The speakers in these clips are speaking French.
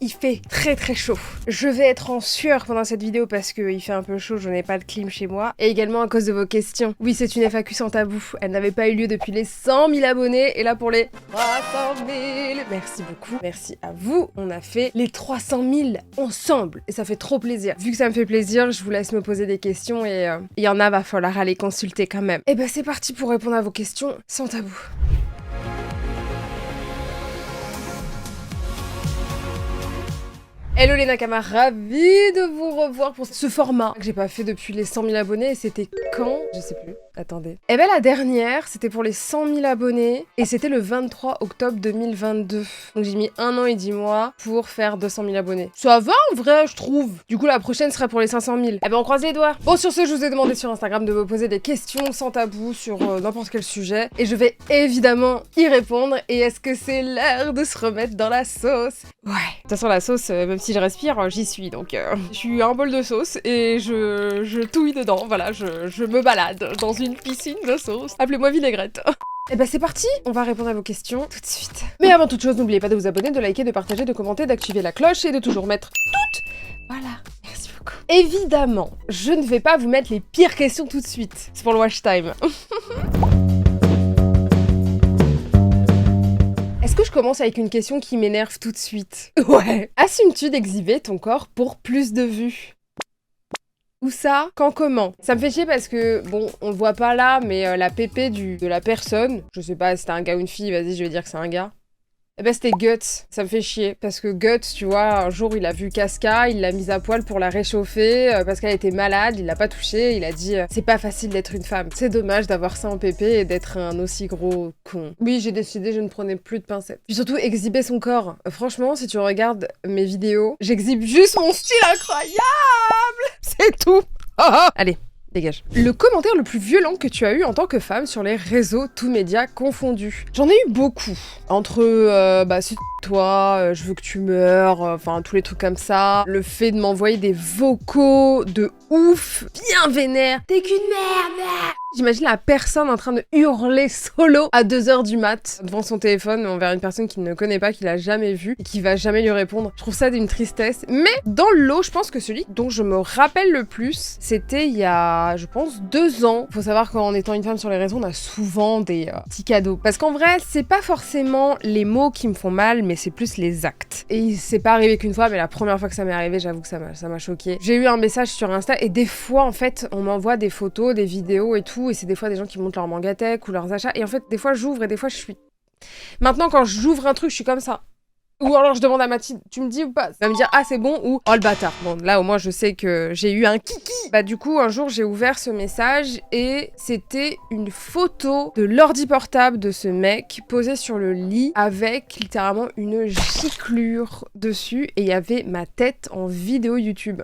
il fait très très chaud. Je vais être en sueur pendant cette vidéo parce qu'il fait un peu chaud, je n'ai pas de clim chez moi. Et également à cause de vos questions. Oui, c'est une FAQ sans tabou. Elle n'avait pas eu lieu depuis les 100 000 abonnés. Et là pour les 300 000. Merci beaucoup. Merci à vous. On a fait les 300 000 ensemble. Et ça fait trop plaisir. Vu que ça me fait plaisir, je vous laisse me poser des questions. Et il y en a, va falloir aller consulter quand même. Et ben c'est parti pour répondre à vos questions sans tabou. Hello les Nakamas, ravie de vous revoir pour ce format que j'ai pas fait depuis les 100 000 abonnés. Et c'était quand? Je sais plus. Attendez. Eh ben la dernière, c'était pour les 100 000 abonnés et c'était le 23 octobre 2022. Donc j'ai mis 1 an et 10 mois pour faire 200 000 abonnés. Ça va en vrai, je trouve. Du coup la prochaine sera pour les 500 000. Eh ben on croise les doigts. Bon sur ce, je vous ai demandé sur Instagram de me poser des questions sans tabou sur n'importe quel sujet. Et je vais évidemment y répondre. Et est-ce que c'est l'heure de se remettre dans la sauce? Ouais. De toute façon la sauce, même si je respire, j'y suis. Donc je suis un bol de sauce et je touille dedans. Voilà, je me balade dans une piscine de sauce. Appelez-moi vinaigrette. Et bah c'est parti, on va répondre à vos questions tout de suite. Mais avant toute chose, n'oubliez pas de vous abonner, de liker, de partager, de commenter, d'activer la cloche et de toujours mettre toutes. Voilà, merci beaucoup. Évidemment, je ne vais pas vous mettre les pires questions tout de suite. C'est pour le watch time. Est-ce que je commence avec une question qui m'énerve tout de suite? Ouais. Assumes-tu d'exhiber ton corps pour plus de vues? Où ça? Quand? Comment? Ça me fait chier parce que, bon, on le voit pas là, mais la pépé de la personne, je sais pas si c'était un gars ou une fille, vas-y, je vais dire que c'est un gars. Eh ben c'était Guts, ça me fait chier, parce que Guts, tu vois, un jour il a vu Casca, il l'a mise à poil pour la réchauffer, parce qu'elle était malade, il l'a pas touchée, il a dit c'est pas facile d'être une femme, c'est dommage d'avoir ça en pépé et d'être un aussi gros con. Oui, j'ai décidé, je ne prenais plus de pincettes. Puis surtout, exhiber son corps. Franchement, si tu regardes mes vidéos, j'exhibe juste mon style incroyable. C'est tout. Allez. Dégage. Le commentaire le plus violent que tu as eu en tant que femme sur les réseaux, tous médias confondus. J'en ai eu beaucoup. Entre, c'est toi, je veux que tu meurs, enfin tous les trucs comme ça. Le fait de m'envoyer des vocaux de ouf, bien vénère. T'es qu'une merde. J'imagine la personne en train de hurler solo à 2h du mat devant son téléphone envers une personne qu'il ne connaît pas, qu'il a jamais vue et qui va jamais lui répondre. Je trouve ça d'une tristesse. Mais dans le lot, je pense que celui dont je me rappelle le plus, c'était il y a, je pense, 2 ans. Faut savoir qu'en étant une femme sur les réseaux, on a souvent des petits cadeaux. Parce qu'en vrai, c'est pas forcément les mots qui me font mal, mais c'est plus les actes. Et c'est pas arrivé qu'une fois, mais la première fois que ça m'est arrivé, j'avoue que ça m'a choquée. J'ai eu un message sur Insta et des fois, en fait, on m'envoie des photos, des vidéos et tout. Et c'est des fois des gens qui montent leur mangatech ou leurs achats. Et en fait, des fois, j'ouvre et des fois, je suis... Maintenant, quand j'ouvre un truc, je suis comme ça. Ou alors, je demande à Mathilde, tu me dis ou pas? Elle va me dire, ah, c'est bon, ou oh, le bâtard. Bon, là, au moins, je sais que j'ai eu un kiki. Bah, du coup, un jour, j'ai ouvert ce message et c'était une photo de l'ordi portable de ce mec posé sur le lit avec littéralement une giclure dessus et il y avait ma tête en vidéo YouTube.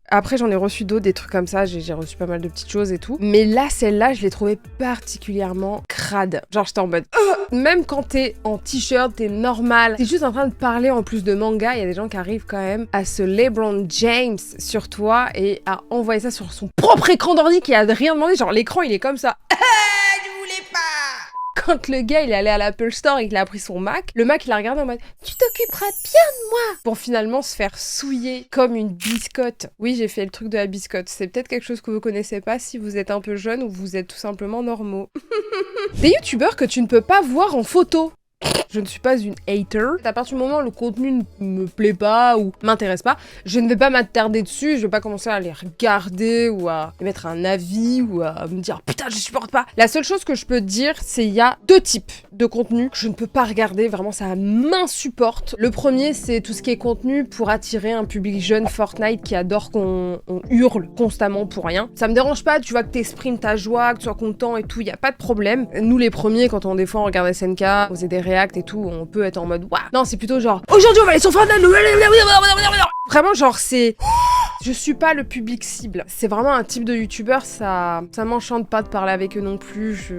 Après, j'en ai reçu d'autres, des trucs comme ça, j'ai reçu pas mal de petites choses et tout. Mais là, celle-là, je l'ai trouvée particulièrement crade. Genre, j'étais en mode... Même quand t'es en t-shirt, t'es normal, t'es juste en train de parler en plus de manga, il y a des gens qui arrivent quand même à se LeBron James sur toi et à envoyer ça sur son propre écran d'ordi qui a rien demandé. Genre, l'écran, il est comme ça. Je voulais pas. Quand le gars il est allé à l'Apple Store et qu'il a pris son Mac, le Mac il a regardé en mode « Tu t'occuperas bien de moi !» pour finalement se faire souiller comme une biscotte. Oui, j'ai fait le truc de la biscotte. C'est peut-être quelque chose que vous connaissez pas si vous êtes un peu jeune ou vous êtes tout simplement normaux. Des youtubeurs que tu ne peux pas voir en photo. Je ne suis pas une hater. À partir du moment où le contenu ne me plaît pas ou m'intéresse pas, je ne vais pas m'attarder dessus, je vais pas commencer à les regarder ou à mettre un avis ou à me dire putain je supporte pas. La seule chose que je peux te dire, c'est il y a 2 types de contenu que je ne peux pas regarder, vraiment ça m'insupporte. Le premier, c'est tout ce qui est contenu pour attirer un public jeune Fortnite qui adore qu'on hurle constamment pour rien. Ça me dérange pas, tu vois, que t'exprimes ta joie, que tu sois content et tout, il y a pas de problème. Nous les premiers, quand des fois on regarde SNK, on faisait des réacts et tout, on peut être en mode waouh. Non, c'est plutôt genre aujourd'hui on va aller sur Fortnite. Vraiment genre c'est... Je suis pas le public cible. C'est vraiment un type de youtubeur, ça m'enchante pas de parler avec eux non plus,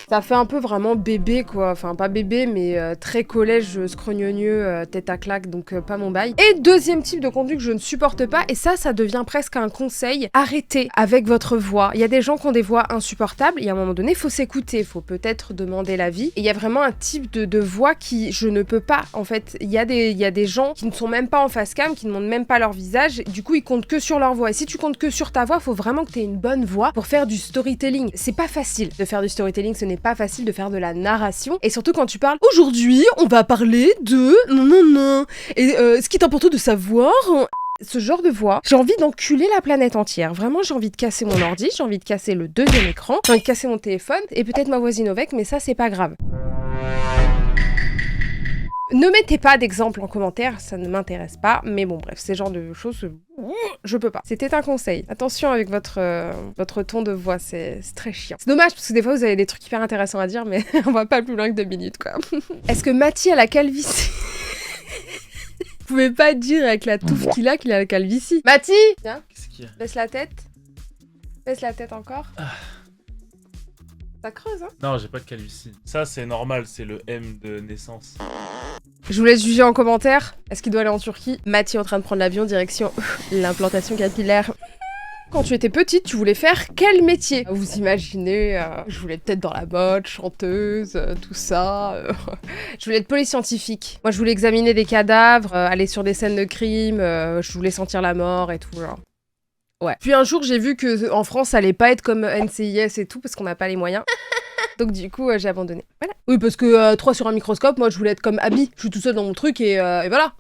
Ça fait un peu vraiment bébé, quoi. Enfin, pas bébé, mais très collège, scrognonieux, tête à claque, donc pas mon bail. Et deuxième type de contenu que je ne supporte pas, et ça devient presque un conseil, arrêtez avec votre voix. Il y a des gens qui ont des voix insupportables, et à un moment donné, il faut s'écouter, il faut peut-être demander l'avis. Et il y a vraiment un type de voix qui, je ne peux pas, en fait. Il y a des gens qui ne sont même pas en face cam, qui ne montrent même pas leur visage, du coup, ils comptent que sur leur voix. Et si tu comptes que sur ta voix, il faut vraiment que tu aies une bonne voix pour faire du storytelling. C'est pas facile de faire du storytelling, ce n'est pas facile de faire de la narration. Et surtout quand tu parles, aujourd'hui, on va parler de... non. Et ce qui est important de savoir... Ce genre de voix, j'ai envie d'enculer la planète entière. Vraiment, j'ai envie de casser mon ordi, j'ai envie de casser le deuxième écran, j'ai envie de casser mon téléphone, et peut-être ma voisine avec, mais ça, c'est pas grave. Ne mettez pas d'exemple en commentaire, ça ne m'intéresse pas, mais bon bref, c'est le genre de choses, je peux pas. C'était un conseil. Attention avec votre ton de voix, c'est très chiant. C'est dommage parce que des fois vous avez des trucs hyper intéressants à dire, mais on va pas plus loin que 2 minutes quoi. Est-ce que Mathis a la calvitie? Vous pouvez pas dire avec la touffe qu'il a la calvitie. Mathis! Viens, Qu'est-ce qu'il y a? baisse la tête. Baisse la tête encore. Ça creuse, hein? Non, j'ai pas de calvitie. Ça, c'est normal, c'est le M de naissance. Je vous laisse juger en commentaire. Est-ce qu'il doit aller en Turquie? Mathis est en train de prendre l'avion direction l'implantation capillaire. Quand tu étais petite, tu voulais faire quel métier? Vous imaginez, je voulais peut-être dans la mode, chanteuse, tout ça. Je voulais être police scientifique. Moi, je voulais examiner des cadavres, aller sur des scènes de crime, je voulais sentir la mort et tout, genre. Ouais. Puis un jour, j'ai vu que en France, ça allait pas être comme NCIS et tout, parce qu'on n'a pas les moyens. Donc du coup, j'ai abandonné. Voilà. Oui, parce que 3 sur un microscope, moi, je voulais être comme Abby. Je suis tout seul dans mon truc et voilà.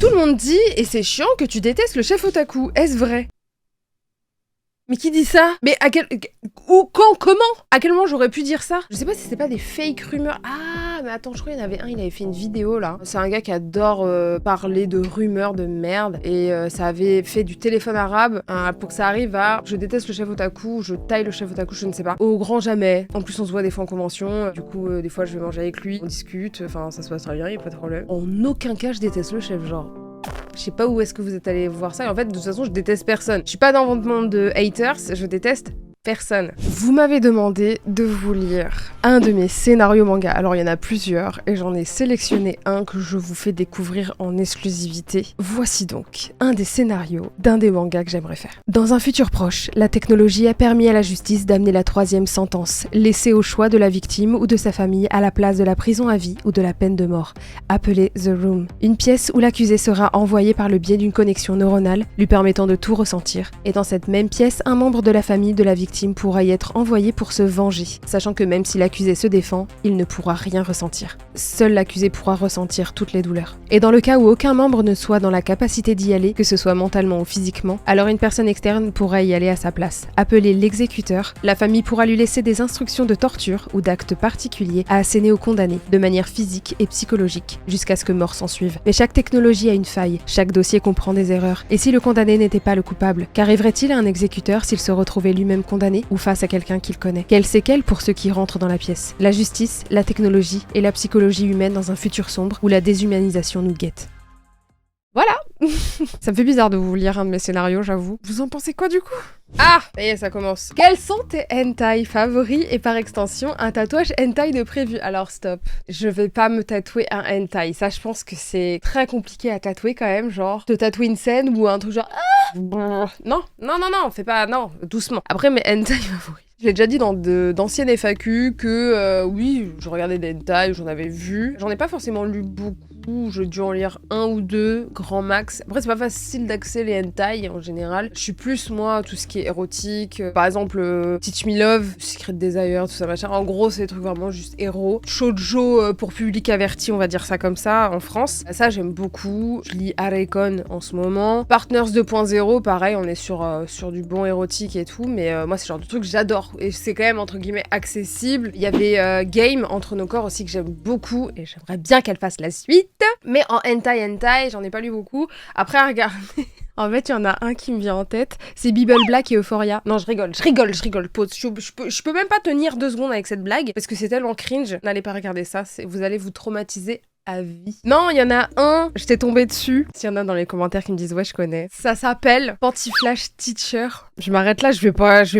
Tout le monde dit, et c'est chiant, que tu détestes le chef otaku. Est-ce vrai? Mais qui dit ça? Mais à quel... Où? Quand? Comment? À quel moment j'aurais pu dire ça? Je sais pas si c'était pas des fake rumeurs. Ah, mais attends, je crois qu'il y en avait un, il avait fait une vidéo là. C'est un gars qui adore parler de rumeurs de merde. Et ça avait fait du téléphone arabe pour que ça arrive à... Je déteste le chef otaku, je taille le chef otaku, je ne sais pas. Au grand jamais. En plus, on se voit des fois en convention. Du coup, des fois, je vais manger avec lui, on discute. Enfin, ça se passe très bien, il n'y a pas de problème. En aucun cas, je déteste le chef, genre... Je sais pas où est-ce que vous êtes allé voir ça. Et en fait, de toute façon, je déteste personne. Je suis pas dans votre monde de haters, je déteste personne. Vous m'avez demandé de vous lire un de mes scénarios manga. Alors, il y en a plusieurs et j'en ai sélectionné un que je vous fais découvrir en exclusivité. Voici donc un des scénarios d'un des mangas que j'aimerais faire. Dans un futur proche, la technologie a permis à la justice d'amener la 3e sentence, laissée au choix de la victime ou de sa famille à la place de la prison à vie ou de la peine de mort, appelée The Room. Une pièce où l'accusé sera envoyé par le biais d'une connexion neuronale lui permettant de tout ressentir. Et dans cette même pièce, un membre de la famille de la victime pourra y être envoyé pour se venger, sachant que même si l'accusé se défend, il ne pourra rien ressentir. Seul l'accusé pourra ressentir toutes les douleurs. Et dans le cas où aucun membre ne soit dans la capacité d'y aller, que ce soit mentalement ou physiquement, alors une personne externe pourra y aller à sa place. Appelé l'exécuteur, la famille pourra lui laisser des instructions de torture ou d'actes particuliers à asséner au condamné, de manière physique et psychologique, jusqu'à ce que mort s'ensuive. Mais chaque technologie a une faille, chaque dossier comprend des erreurs. Et si le condamné n'était pas le coupable, qu'arriverait-il à un exécuteur s'il se retrouvait lui-même condamné ou face à quelqu'un qu'il connaît? Quelles séquelles pour ceux qui rentrent dans la pièce? La justice, la technologie et la psychologie humaine dans un futur sombre où la déshumanisation nous guette. Voilà. Ça me fait bizarre de vous lire un de mes scénarios, j'avoue. Vous en pensez quoi du coup? Ah, ça y est, ça commence. Quels sont tes hentai favoris et par extension un tatouage hentai de prévu? Alors stop, je vais pas me tatouer un hentai. Ça, je pense que c'est très compliqué à tatouer quand même, genre te tatouer une scène ou un truc genre non, fais pas, non, doucement. Après mes hentai favoris. Je l'ai déjà dit dans d'anciennes FAQ que oui, je regardais des hentai, j'en avais vu. J'en ai pas forcément lu beaucoup, j'ai dû en lire 1 ou 2, grand max. Après, c'est pas facile d'accéder les hentai en général. Je suis plus, moi, tout ce qui est érotique. Par exemple, Teach Me Love, Secret Desire, tout ça, machin. En gros, c'est des trucs vraiment juste héros. Shoujo pour public averti, on va dire ça comme ça, en France. Ça, j'aime beaucoup. Je lis Arecon en ce moment. Partners 2.0, pareil, on est sur du bon érotique et tout. Mais moi, c'est le genre de truc que j'adore. Et c'est quand même, entre guillemets, accessible. Il y avait Game, Entre nos corps aussi, que j'aime beaucoup. Et j'aimerais bien qu'elle fasse la suite. Mais en hentai, j'en ai pas lu beaucoup. Après, à regarder... En fait, il y en a un qui me vient en tête, c'est Bible Black et Euphoria. Non, je rigole, pause. Je peux même pas tenir 2 secondes avec cette blague, parce que c'est tellement cringe. N'allez pas regarder ça, vous allez vous traumatiser à vie. Non, il y en a un, j'étais tombée dessus. S'il y en a dans les commentaires qui me disent ouais, je connais. Ça s'appelle Pantyflash Teacher. Je m'arrête là, je vais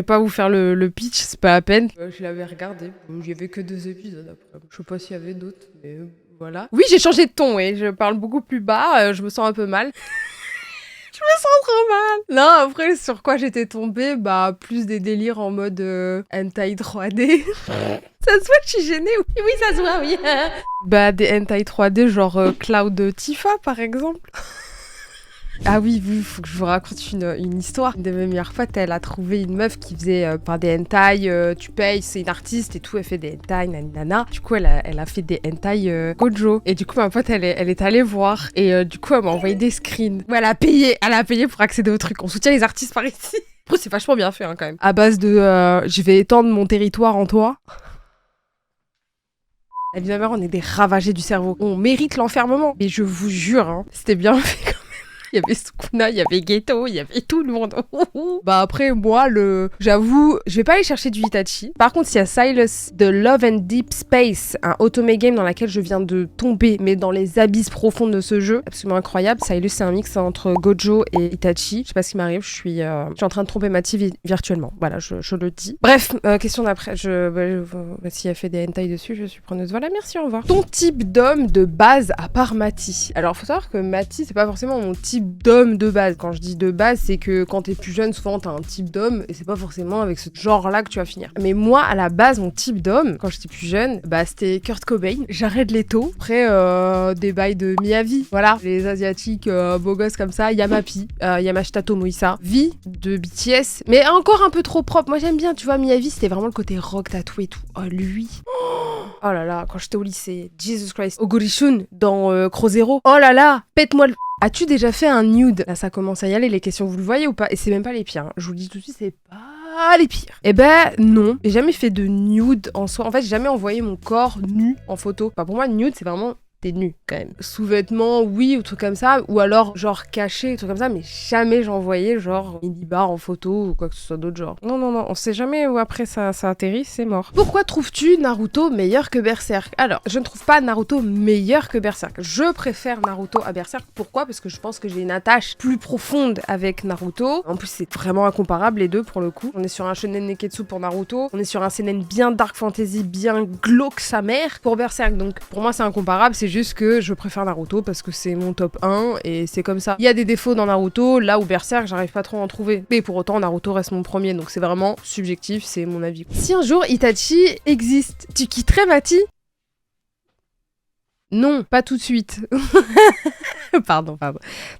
pas vous faire le pitch, c'est pas la peine. Je l'avais regardé. Il y avait que 2 épisodes après. Je sais pas s'il y avait d'autres, mais voilà. Oui, j'ai changé de ton, et je parle beaucoup plus bas, je me sens un peu mal. Je me sens trop mal. Non, après, sur quoi j'étais tombée, plus des délires en mode hentai 3D. Ça se voit que je suis gênée? Oui, ça se voit, oui. Des hentai 3D, genre Cloud Tifa, par exemple. Ah oui, faut que je vous raconte une histoire. Une de mes meilleures potes, elle a trouvé une meuf qui faisait des hentai, tu payes, c'est une artiste et tout, elle fait des hentai, nanana. Du coup, elle a fait des hentai Gojo. Et du coup, ma pote, elle est allée voir. Et du coup, elle m'a envoyé des screens. Ouais, elle a payé pour accéder au truc. On soutient les artistes par ici. Après, c'est vachement bien fait, hein, quand même. À base de je vais étendre mon territoire en toi. La vie de ma mère, on est des ravagés du cerveau. On mérite l'enfermement. Mais je vous jure, hein, c'était bien fait quand même. Il y avait Sukuna, il y avait Geto, il y avait tout le monde. Après, moi, j'avoue, je vais pas aller chercher du Itachi. Par contre, il y a Silas de Love and Deep Space, un otome game dans laquelle je viens de tomber, mais dans les abysses profonds de ce jeu. Absolument incroyable. Silas, c'est un mix entre Gojo et Itachi. Je sais pas ce qui m'arrive, je suis en train de tromper Mathie virtuellement. Voilà, je le dis. Bref, question d'après. Si elle fait des hentai dessus, je suis preneuse. Voilà, merci, au revoir. Ton type d'homme de base à part Mathie. Alors, faut savoir que Mathie, c'est pas forcément mon type d'homme de base. Quand je dis de base, c'est que quand t'es plus jeune, souvent t'as un type d'homme et c'est pas forcément avec ce genre-là que tu vas finir. Mais moi, à la base, mon type d'homme, quand j'étais plus jeune, c'était Kurt Cobain, Jared Leto, après des bails de Miyavi. Voilà, les asiatiques beaux gosses comme ça, Yamapi, Yamashita Tomohisa, Vi de BTS, mais encore un peu trop propre. Moi j'aime bien, tu vois, Miyavi, c'était vraiment le côté rock tatoué et tout. Oh, lui. Oh là là, quand j'étais au lycée, Jesus Christ. Ogurishun dans Crow Zero. Oh là là, pète-moi le... As-tu déjà fait un nude? Là, ça commence à y aller, les questions, vous le voyez ou pas? Et c'est même pas les pires, hein. Je vous le dis tout de suite, c'est pas les pires. Eh ben, non. J'ai jamais fait de nude en soi. En fait, j'ai jamais envoyé mon corps nu en photo. Pour moi, nude, c'est vraiment... T'es nu quand même. Sous-vêtements, oui, ou trucs comme ça, ou alors genre caché, ou trucs comme ça, mais jamais j'en voyais genre mini-bar en photo ou quoi que ce soit d'autre genre. Non, on sait jamais où après ça atterrit, c'est mort. Pourquoi trouves-tu Naruto meilleur que Berserk? Alors, je ne trouve pas Naruto meilleur que Berserk. Je préfère Naruto à Berserk. Pourquoi? Parce que je pense que j'ai une attache plus profonde avec Naruto. En plus, c'est vraiment incomparable les deux pour le coup. On est sur un shonen neketsu pour Naruto, on est sur un seinen bien dark fantasy, bien glauque sa mère pour Berserk. Donc pour moi, c'est incomparable. C'est juste que je préfère Naruto parce que c'est mon top 1 et c'est comme ça. Il y a des défauts dans Naruto, là où Berserk, j'arrive pas trop à en trouver. Mais pour autant, Naruto reste mon premier, donc c'est vraiment subjectif, c'est mon avis. Si un jour Itachi existe, tu quitterais Mathie? Non, pas tout de suite. Pardon.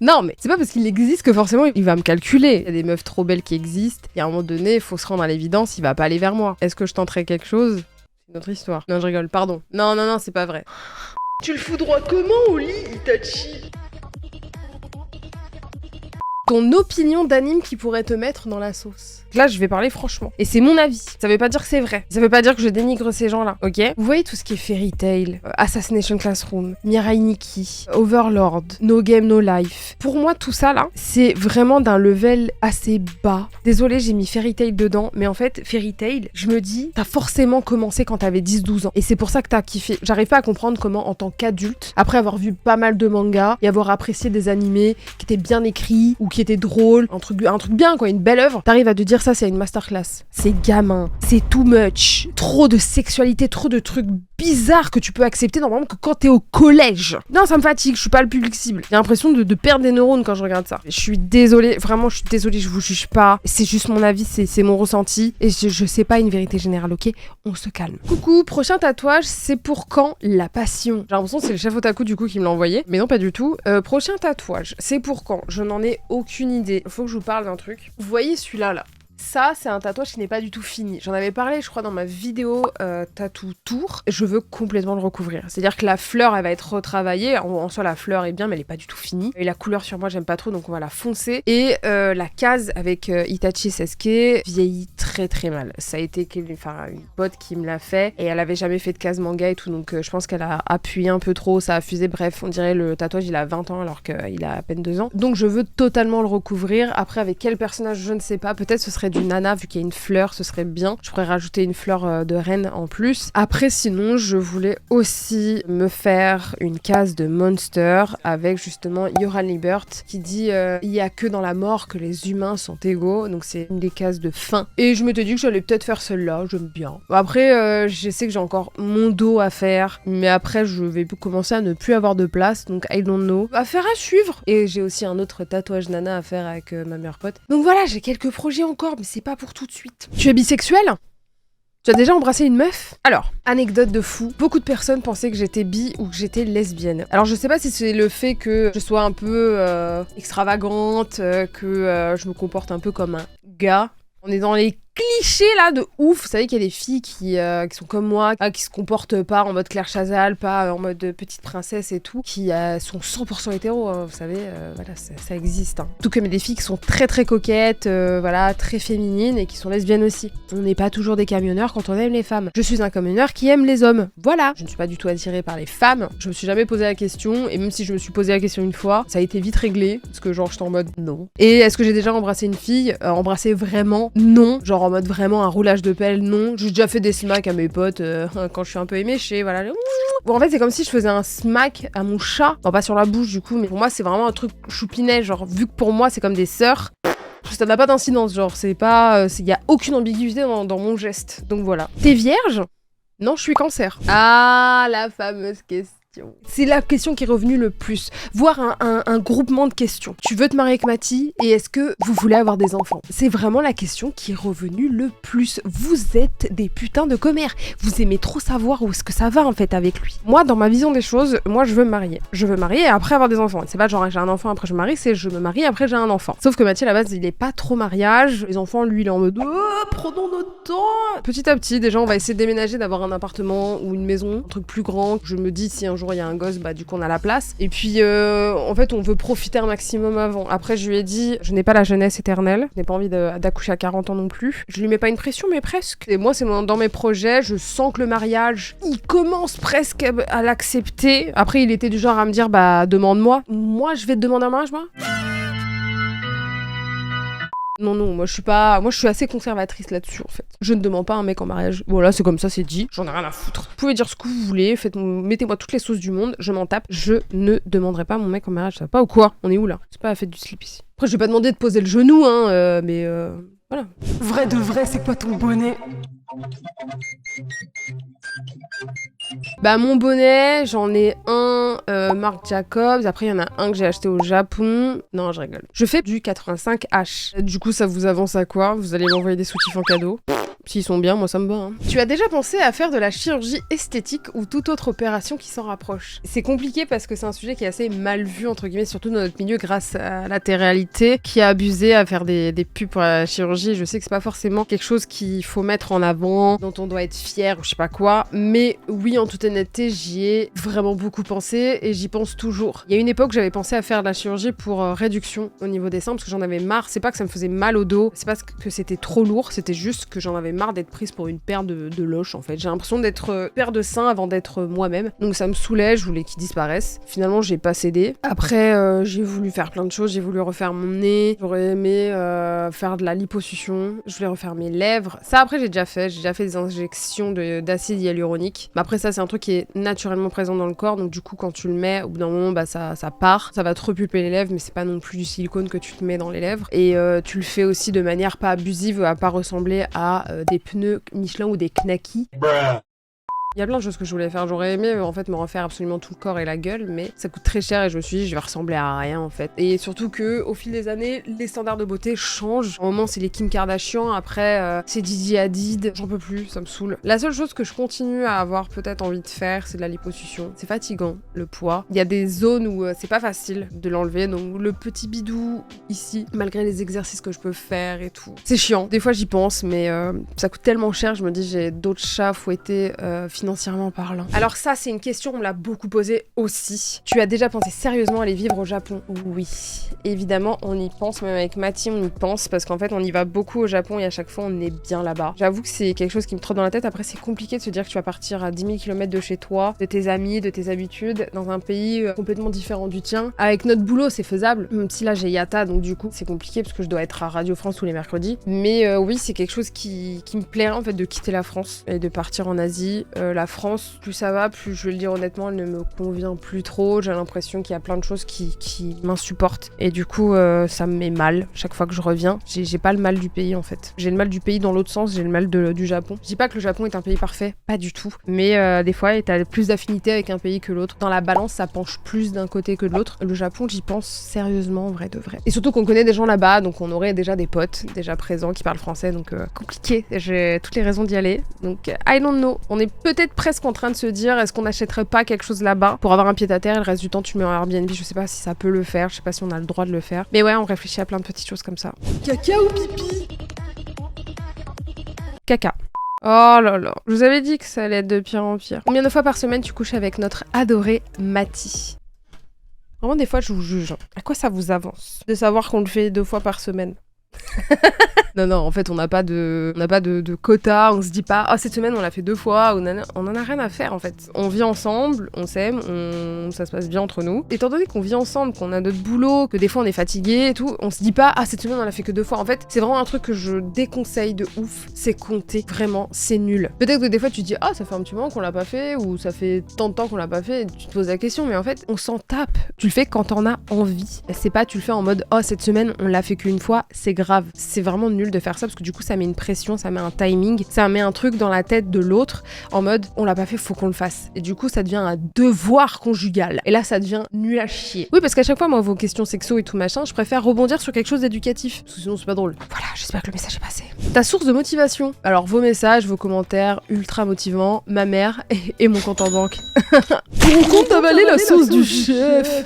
Non, mais c'est pas parce qu'il existe que forcément il va me calculer. Il y a des meufs trop belles qui existent, et à un moment donné, il faut se rendre à l'évidence, il va pas aller vers moi. Est-ce que je tenterai quelque chose? C'est une autre histoire. Non, je rigole, pardon. Non, c'est pas vrai. Tu le foudroies comment au lit, Itachi? Ton opinion d'anime qui pourrait te mettre dans la sauce. Là, je vais parler franchement. Et c'est mon avis. Ça veut pas dire que c'est vrai. Ça veut pas dire que je dénigre ces gens-là, ok? Vous voyez tout ce qui est Fairy Tail, Assassination Classroom, Mirai Nikki, Overlord, No Game No Life. Pour moi, tout ça là, c'est vraiment d'un level assez bas. Désolée, j'ai mis Fairy Tail dedans, mais en fait, Fairy Tail, je me dis, t'as forcément commencé quand t'avais 10-12 ans. Et c'est pour ça que t'as kiffé. J'arrive pas à comprendre comment, en tant qu'adulte, après avoir vu pas mal de mangas et avoir apprécié des animés qui étaient bien écrits ou qui étaient drôles, un truc bien quoi, une belle œuvre, t'arrives à te dire ça, c'est une masterclass. C'est gamin, c'est too much, trop de sexualité, trop de trucs bizarres que tu peux accepter normalement que quand t'es au collège. Non, ça me fatigue, je suis pas le public cible. J'ai l'impression de perdre des neurones quand je regarde ça. Je suis désolée, vraiment, je suis désolée, je vous juge pas. C'est juste mon avis, c'est mon ressenti. Et je sais pas une vérité générale, ok? On se calme. Coucou, prochain tatouage, c'est pour quand la passion? J'ai l'impression que c'est le chef otaku du coup qui me l'a envoyé, mais non, pas du tout. Prochain tatouage, c'est pour quand? Je n'en ai aucune idée. Faut que je vous parle d'un truc. Vous voyez celui-là, là? Ça, c'est un tatouage qui n'est pas du tout fini. J'en avais parlé, je crois, dans ma vidéo tattoo tour. Je veux complètement le recouvrir. C'est-à-dire que la fleur, elle va être retravaillée. En soi, la fleur est bien, mais elle est pas du tout finie. Et la couleur sur moi, j'aime pas trop, donc on va la foncer. Et la case avec Itachi et Sasuke vieillit très très mal. Ça a été une pote qui me l'a fait, et elle avait jamais fait de case manga et tout, donc je pense qu'elle a appuyé un peu trop, ça a fusé. Bref, on dirait le tatouage, il a 20 ans alors qu'il a à peine 2 ans. Donc je veux totalement le recouvrir. Après, avec quel personnage, je ne sais pas. Peut-être ce serait du nana, vu qu'il y a une fleur, ce serait bien. Je pourrais rajouter une fleur de reine en plus. Après, sinon, je voulais aussi me faire une case de Monster avec justement Yoran Liebert qui dit il y a que dans la mort que les humains sont égaux. Donc c'est une des cases de fin. Et je m'étais dit que j'allais peut-être faire celle-là, j'aime bien. Après, je sais que j'ai encore mon dos à faire, mais après je vais commencer à ne plus avoir de place, donc I don't know. Affaire à suivre. Et j'ai aussi un autre tatouage nana à faire avec ma meilleure pote. Donc voilà, j'ai quelques projets encore, mais c'est pas pour tout de suite. Tu es bisexuel ? Tu as déjà embrassé une meuf ? Alors, anecdote de fou, beaucoup de personnes pensaient que j'étais bi ou que j'étais lesbienne. Alors je sais pas si c'est le fait que je sois un peu extravagante, que je me comporte un peu comme un gars. On est dans les clichés là de ouf. Vous savez qu'il y a des filles qui sont comme moi, qui se comportent pas en mode Claire Chazal, pas en mode petite princesse et tout, qui sont 100% hétéros, hein, vous savez, voilà, ça existe. Hein. Tout comme il y a des filles qui sont très très coquettes, voilà, très féminines et qui sont lesbiennes aussi. On n'est pas toujours des camionneurs quand on aime les femmes. Je suis un camionneur qui aime les hommes. Voilà. Je ne suis pas du tout attirée par les femmes. Je me suis jamais posé la question, et même si je me suis posé la question une fois, ça a été vite réglé, parce que genre j'étais en mode non. Et est-ce que j'ai déjà embrassé une fille ? Embrassé vraiment ? Non. Genre en mode vraiment un roulage de pelle, non. J'ai déjà fait des smacks à mes potes quand je suis un peu éméchée, voilà. Bon, en fait, c'est comme si je faisais un smack à mon chat. Bon, pas sur la bouche du coup, mais pour moi, c'est vraiment un truc choupinet. Genre, vu que pour moi, c'est comme des sœurs, ça n'a pas d'incidence. Genre, c'est pas. Il y a aucune ambiguïté dans mon geste. Donc voilà. T'es vierge ? Non, je suis cancer. Ah, la fameuse question. C'est la question qui est revenue le plus. Voire un groupement de questions. Tu veux te marier avec Mathie et est-ce que vous voulez avoir des enfants ? C'est vraiment la question qui est revenue le plus. Vous êtes des putains de commères. Vous aimez trop savoir où est-ce que ça va en fait avec lui. Moi, dans ma vision des choses, moi je veux me marier. Je veux me marier et après avoir des enfants. C'est pas genre j'ai un enfant après je me marie, c'est je me marie après j'ai un enfant. Sauf que Mathie à la base il est pas trop mariage. Les enfants lui il est en mode prenons notre temps. Petit à petit déjà on va essayer de déménager, d'avoir un appartement ou une maison, un truc plus grand. Je me dis si un jour il y a un gosse, bah du coup on a la place. Et puis en fait on veut profiter un maximum avant. Après je lui ai dit, je n'ai pas la jeunesse éternelle, je n'ai pas envie d'accoucher à 40 ans non plus. Je lui mets pas une pression mais presque. Et moi c'est dans mes projets, je sens que le mariage, il commence presque à l'accepter. Après il était du genre à me dire bah demande-moi. Moi je vais te demander un mariage moi ? Non, moi je suis assez conservatrice là-dessus en fait. Je ne demande pas un mec en mariage. Voilà, c'est comme ça, c'est dit. J'en ai rien à foutre. Vous pouvez dire ce que vous voulez, mettez-moi toutes les sauces du monde, je m'en tape. Je ne demanderai pas mon mec en mariage, ça va pas ou quoi ? On est où là ? C'est pas la fête du slip ici. Après, je vais pas demander de poser le genou, hein, mais voilà. Vrai de vrai, c'est quoi ton bonnet ? Bah mon bonnet, j'en ai un Marc Jacobs, après il y en a un que j'ai acheté au Japon. Non, je rigole. Je fais du 85H. Du coup, ça vous avance à quoi ? Vous allez m'envoyer des soutifs en cadeau. S'ils sont bien, moi ça me va. Hein. Tu as déjà pensé à faire de la chirurgie esthétique ou toute autre opération qui s'en rapproche ? C'est compliqué parce que c'est un sujet qui est assez mal vu, entre guillemets, surtout dans notre milieu grâce à la télé-réalité qui a abusé à faire des pubs pour la chirurgie. Je sais que c'est pas forcément quelque chose qu'il faut mettre en avant, dont on doit être fier ou je sais pas quoi, mais oui, en toute honnêteté, j'y ai vraiment beaucoup pensé et j'y pense toujours. Il y a une époque, j'avais pensé à faire de la chirurgie pour réduction au niveau des seins parce que j'en avais marre. C'est pas que ça me faisait mal au dos, c'est pas que c'était trop lourd, c'était juste que j'en avais marre d'être prise pour une paire de loches en fait. J'ai l'impression d'être paire de seins avant d'être moi-même. Donc ça me saoulait, je voulais qu'ils disparaissent. Finalement, j'ai pas cédé. Après, j'ai voulu faire plein de choses. J'ai voulu refaire mon nez. J'aurais aimé faire de la liposuction. Je voulais refaire mes lèvres. Ça, après, j'ai déjà fait. J'ai déjà fait des injections d'acide hyaluronique. Mais après, ça, c'est un truc qui est naturellement présent dans le corps. Donc du coup, quand tu le mets, au bout d'un moment, bah ça part. Ça va te repulper les lèvres, mais c'est pas non plus du silicone que tu te mets dans les lèvres. Et tu le fais aussi de manière pas abusive, à pas ressembler à des pneus Michelin ou des knackis. Il y a plein de choses que je voulais faire. J'aurais aimé en fait me refaire absolument tout le corps et la gueule, mais ça coûte très cher et je me suis dit je vais ressembler à rien en fait. Et surtout que au fil des années, les standards de beauté changent. Au moment c'est les Kim Kardashian, après c'est Gigi Hadid. J'en peux plus, ça me saoule. La seule chose que je continue à avoir peut-être envie de faire, c'est de la liposuction. C'est fatigant le poids. Il y a des zones où c'est pas facile de l'enlever, donc le petit bidou ici, malgré les exercices que je peux faire et tout. C'est chiant. Des fois j'y pense, mais ça coûte tellement cher. Je me dis j'ai d'autres chats fouettés financièrement financièrement parlant? Alors ça, c'est une question, on me l'a beaucoup posée aussi. Tu as déjà pensé sérieusement à aller vivre au Japon? Oui, évidemment, on y pense, même avec Mathie, on y pense, parce qu'en fait, on y va beaucoup au Japon et à chaque fois, on est bien là-bas. J'avoue que c'est quelque chose qui me trotte dans la tête. Après, c'est compliqué de se dire que tu vas partir à 10 000 km de chez toi, de tes amis, de tes habitudes, dans un pays complètement différent du tien. Avec notre boulot, c'est faisable, même si là, j'ai Yata, donc du coup, c'est compliqué parce que je dois être à Radio France tous les mercredis. Mais oui, c'est quelque chose qui me plairait en fait de quitter la France et de partir en Asie. La France, plus ça va, plus je vais le dire honnêtement, elle ne me convient plus trop. J'ai l'impression qu'il y a plein de choses qui m'insupportent. Et du coup, ça me met mal chaque fois que je reviens. J'ai pas le mal du pays en fait. J'ai le mal du pays dans l'autre sens, j'ai le mal du Japon. Je dis pas que le Japon est un pays parfait, pas du tout. Mais des fois, t'as plus d'affinité avec un pays que l'autre. Dans la balance, ça penche plus d'un côté que de l'autre. Le Japon, j'y pense sérieusement, vrai de vrai. Et surtout qu'on connaît des gens là-bas, donc on aurait déjà des potes déjà présents qui parlent français, donc compliqué. J'ai toutes les raisons d'y aller. Donc I don't know. On est peut-être presque en train de se dire, est-ce qu'on n'achèterait pas quelque chose là-bas pour avoir un pied-à-terre et le reste du temps tu mets en Airbnb. Je sais pas si ça peut le faire, je sais pas si on a le droit de le faire. Mais ouais, on réfléchit à plein de petites choses comme ça. Caca ou pipi? Caca. Oh là là, je vous avais dit que ça allait être de pire en pire. Combien de fois par semaine tu couches avec notre adoré Mathie? Vraiment, des fois, je vous juge. À quoi ça vous avance de savoir qu'on le fait 2 fois par semaine? Non, en fait, on n'a pas de quota, on se dit pas, cette semaine, on l'a fait 2 fois, on en a rien à faire, en fait. On vit ensemble, on s'aime, ça se passe bien entre nous. Étant donné qu'on vit ensemble, qu'on a notre boulot, que des fois on est fatigué et tout, on se dit pas, cette semaine, on l'a fait que 2 fois. En fait, c'est vraiment un truc que je déconseille de ouf, c'est compter. Vraiment, c'est nul. Peut-être que des fois, tu te dis, ça fait un petit moment qu'on l'a pas fait, ou ça fait tant de temps qu'on l'a pas fait, et tu te poses la question, mais en fait, on s'en tape. Tu le fais quand t'en as envie. C'est pas, tu le fais en mode, cette semaine, on l'a fait qu'une fois, c'est grave. C'est vraiment nul de faire ça parce que du coup ça met une pression, ça met un timing, ça met un truc dans la tête de l'autre en mode on l'a pas fait, faut qu'on le fasse. Et du coup ça devient un devoir conjugal. Et là ça devient nul à chier. Oui, parce qu'à chaque fois moi vos questions sexo et tout machin, je préfère rebondir sur quelque chose d'éducatif parce que sinon c'est pas drôle. Voilà, j'espère que le message est passé. Ta source de motivation. Alors vos messages, vos commentaires ultra motivants, ma mère et mon compte en banque. Mon compte avalé la sauce du chef.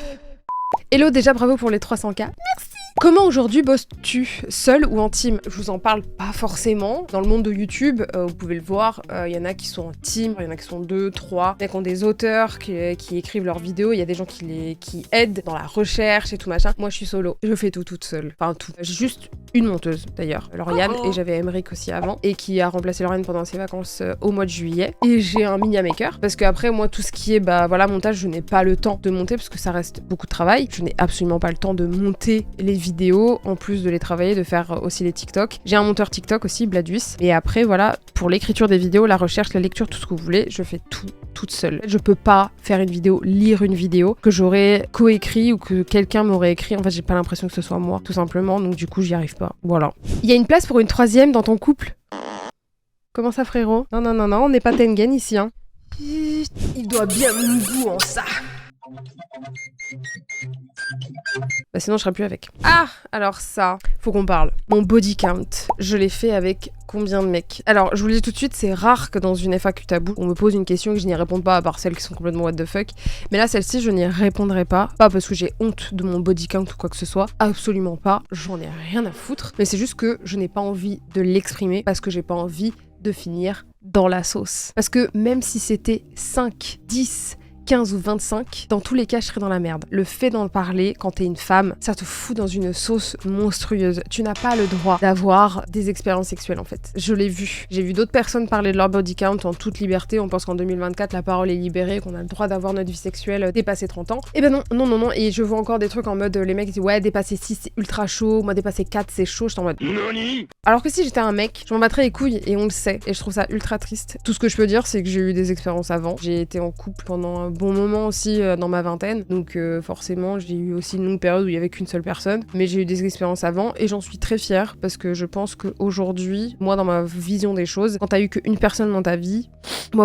Hello, déjà bravo pour les 300K. Merci. Comment aujourd'hui bosses-tu? Seul ou en team? Je vous en parle pas forcément. Dans le monde de YouTube, vous pouvez le voir, il y en a qui sont en team, il y en a qui sont 2, 3. Il y en a qui ont des auteurs qui écrivent leurs vidéos, il y a des gens qui aident dans la recherche et tout machin. Moi je suis solo, je fais tout toute seule. Enfin tout. J'ai juste une monteuse d'ailleurs, Lauriane, et j'avais Emeric aussi avant, et qui a remplacé Lauriane pendant ses vacances au mois de juillet. Et j'ai un media maker, parce que après moi tout ce qui est montage, je n'ai pas le temps de monter parce que ça reste beaucoup de travail. Je n'ai absolument pas le temps de monter les vidéos, en plus de les travailler, de faire aussi les TikTok. J'ai un monteur TikTok aussi, Bladuis. Et après voilà, pour l'écriture des vidéos, la recherche, la lecture, tout ce que vous voulez, je fais tout toute seule. Je peux pas faire une vidéo, lire une vidéo que j'aurais coécrit ou que quelqu'un m'aurait écrit. En fait, j'ai pas l'impression que ce soit moi, tout simplement. Donc du coup, j'y arrive pas. Voilà. Il y a une place pour une 3e dans ton couple? Comment ça, frérot? Non, on n'est pas Tengen ici, hein. Il doit bien mon goût en ça. Sinon je serais plus avec. Alors ça, faut qu'on parle. Mon body count, je l'ai fait avec combien de mecs? Alors je vous le dis tout de suite, c'est rare que dans une FAQ tabou, on me pose une question et que je n'y réponde pas, à part celles qui sont complètement what the fuck. Mais là, celle-ci, je n'y répondrai pas. Pas parce que j'ai honte de mon body count ou quoi que ce soit. Absolument pas. J'en ai rien à foutre. Mais c'est juste que je n'ai pas envie de l'exprimer parce que j'ai pas envie de finir dans la sauce. Parce que même si c'était 5, 10... 15 ou 25, dans tous les cas, je serais dans la merde. Le fait d'en parler, quand t'es une femme, ça te fout dans une sauce monstrueuse. Tu n'as pas le droit d'avoir des expériences sexuelles, en fait. Je l'ai vu. J'ai vu d'autres personnes parler de leur body count en toute liberté. On pense qu'en 2024, la parole est libérée, qu'on a le droit d'avoir notre vie sexuelle dépassée 30 ans. Et ben non. Et je vois encore des trucs en mode, les mecs disent, ouais, dépasser 6, c'est ultra chaud. Moi, dépasser 4, c'est chaud. J'étais en mode... Noni. Alors que si j'étais un mec, je m'en battrais les couilles, et on le sait. Et je trouve ça ultra triste. Tout ce que je peux dire, c'est que j'ai eu des expériences avant. J'ai été en couple pendant un bon moment aussi dans ma vingtaine, donc forcément j'ai eu aussi une longue période où il y avait qu'une seule personne, mais j'ai eu des expériences avant et j'en suis très fière parce que je pense qu'aujourd'hui, moi dans ma vision des choses, quand t'as eu qu'une personne dans ta vie,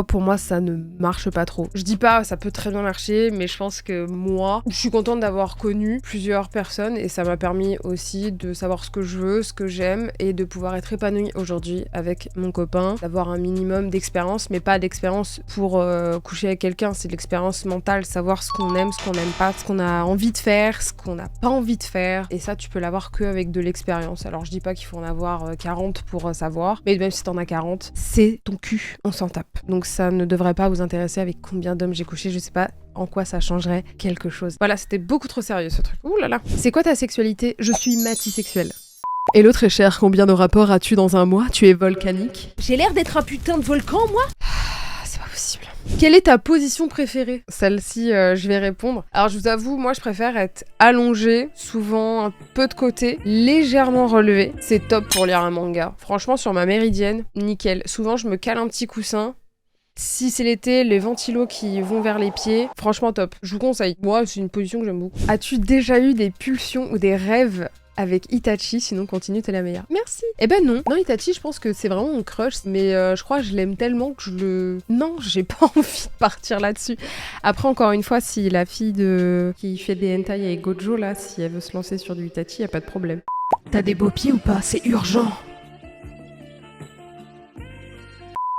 pour moi ça ne marche pas trop. Je dis pas ça peut très bien marcher, mais je pense que moi je suis contente d'avoir connu plusieurs personnes et ça m'a permis aussi de savoir ce que je veux, ce que j'aime et de pouvoir être épanouie aujourd'hui avec mon copain, d'avoir un minimum d'expérience, mais pas d'expérience pour coucher avec quelqu'un, c'est de l'expérience l'expérience mentale, savoir ce qu'on aime, ce qu'on n'aime pas, ce qu'on a envie de faire, ce qu'on n'a pas envie de faire. Et ça, tu peux l'avoir qu'avec de l'expérience. Alors, je dis pas qu'il faut en avoir 40 pour savoir, mais même si t'en as 40, c'est ton cul, on s'en tape. Donc ça ne devrait pas vous intéresser avec combien d'hommes j'ai couché, je sais pas en quoi ça changerait quelque chose. Voilà, c'était beaucoup trop sérieux ce truc. Ouh là là. C'est quoi ta sexualité? Je suis matisexuelle. Hello très cher, combien de rapports as-tu dans un mois? Tu es volcanique? J'ai l'air d'être un putain de volcan, moi? C'est pas possible. Quelle est ta position préférée? Celle-ci, je vais répondre. Alors, je vous avoue, moi, je préfère être allongée, souvent un peu de côté, légèrement relevée. C'est top pour lire un manga. Franchement, sur ma méridienne, nickel. Souvent, je me cale un petit coussin. Si c'est l'été, les ventilos qui vont vers les pieds, franchement top. Je vous conseille. Moi, c'est une position que j'aime beaucoup. As-tu déjà eu des pulsions ou des rêves avec Itachi? Sinon, continue, t'es la meilleure. Merci. Eh ben non. Non, Itachi, je pense que c'est vraiment mon crush, mais je crois que je l'aime tellement que je le... Non, j'ai pas envie de partir là-dessus. Après, encore une fois, si la fille qui fait des hentai avec Gojo, là, si elle veut se lancer sur du Itachi, y a pas de problème. T'as des beaux pieds ou pas? C'est urgent.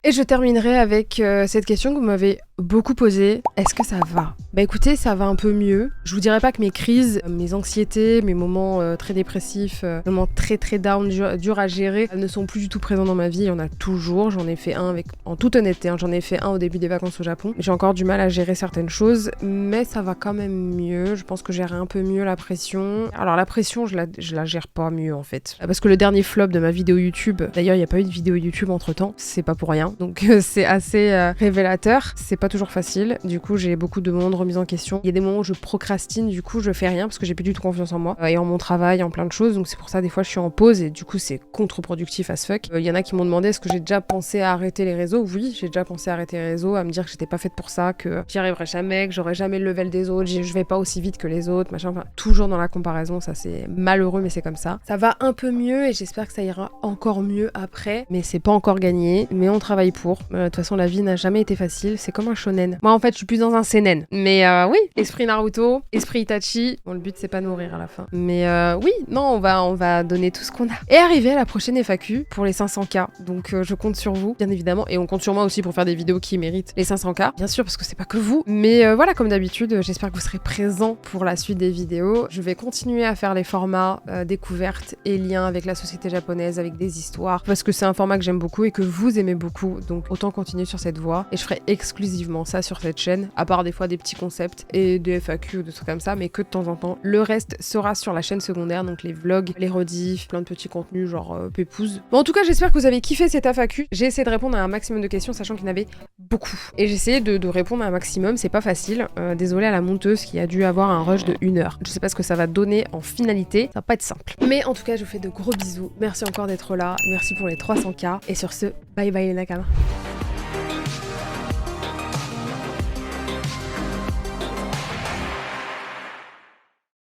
Et je terminerai avec cette question que vous m'avez beaucoup posée. Est-ce que ça va? Bah écoutez, ça va un peu mieux. Je vous dirais pas que mes crises, mes anxiétés, mes moments très dépressifs, moments très très down, durs à gérer, ne sont plus du tout présents dans ma vie. Il y en a toujours. J'en ai fait un en toute honnêteté, hein, j'en ai fait un au début des vacances au Japon. J'ai encore du mal à gérer certaines choses, mais ça va quand même mieux. Je pense que je gère un peu mieux la pression. Alors la pression, je la gère pas mieux en fait. Parce que le dernier flop de ma vidéo YouTube, d'ailleurs il n'y a pas eu de vidéo YouTube entre temps, c'est pas pour rien. Donc c'est assez révélateur. C'est pas toujours facile. Du coup, j'ai beaucoup de moments de remise en question. Il y a des moments où je procrastine, du coup, je fais rien parce que j'ai plus du tout confiance en moi et en mon travail, en plein de choses. Donc c'est pour ça, des fois, je suis en pause et du coup, c'est contre-productif as fuck. Il y en a qui m'ont demandé est-ce que j'ai déjà pensé à arrêter les réseaux? Oui, j'ai déjà pensé à arrêter les réseaux, à me dire que j'étais pas faite pour ça, que j'y arriverai jamais, que j'aurai jamais le level des autres, je vais pas aussi vite que les autres, machin. Enfin, toujours dans la comparaison, ça c'est malheureux, mais c'est comme ça. Ça va un peu mieux et j'espère que ça ira encore mieux après, mais c'est pas encore gagné, mais on travaille pour. De toute façon, la vie n'a jamais été facile, c'est comme un shonen. Moi, en fait, je suis plus dans un seinen. Mais oui, esprit Naruto, esprit Itachi. Bon, le but, c'est pas de mourir à la fin. Mais oui, non, on va donner tout ce qu'on a. Et arriver à la prochaine FAQ pour les 500K. Donc, je compte sur vous, bien évidemment. Et on compte sur moi aussi pour faire des vidéos qui méritent les 500K. Bien sûr, parce que c'est pas que vous. Mais voilà, comme d'habitude, j'espère que vous serez présents pour la suite des vidéos. Je vais continuer à faire les formats découvertes et liens avec la société japonaise, avec des histoires. Parce que c'est un format que j'aime beaucoup et que vous aimez beaucoup. Donc, autant continuer sur cette voie. Et je ferai exclusivement ça sur cette chaîne, à part des fois des petits concepts et des FAQ ou des trucs comme ça, mais que de temps en temps. Le reste sera sur la chaîne secondaire, donc les vlogs, les rediffs, plein de petits contenus genre pépouze. Bon, en tout cas, j'espère que vous avez kiffé cette FAQ. J'ai essayé de répondre à un maximum de questions, sachant qu'il y en avait beaucoup. Et j'ai essayé de répondre à un maximum, c'est pas facile. Désolée à la monteuse qui a dû avoir un rush de 1 heure. Je sais pas ce que ça va donner en finalité, ça va pas être simple. Mais en tout cas, je vous fais de gros bisous. Merci encore d'être là, merci pour les 300K. Et sur ce, bye bye les Nakama.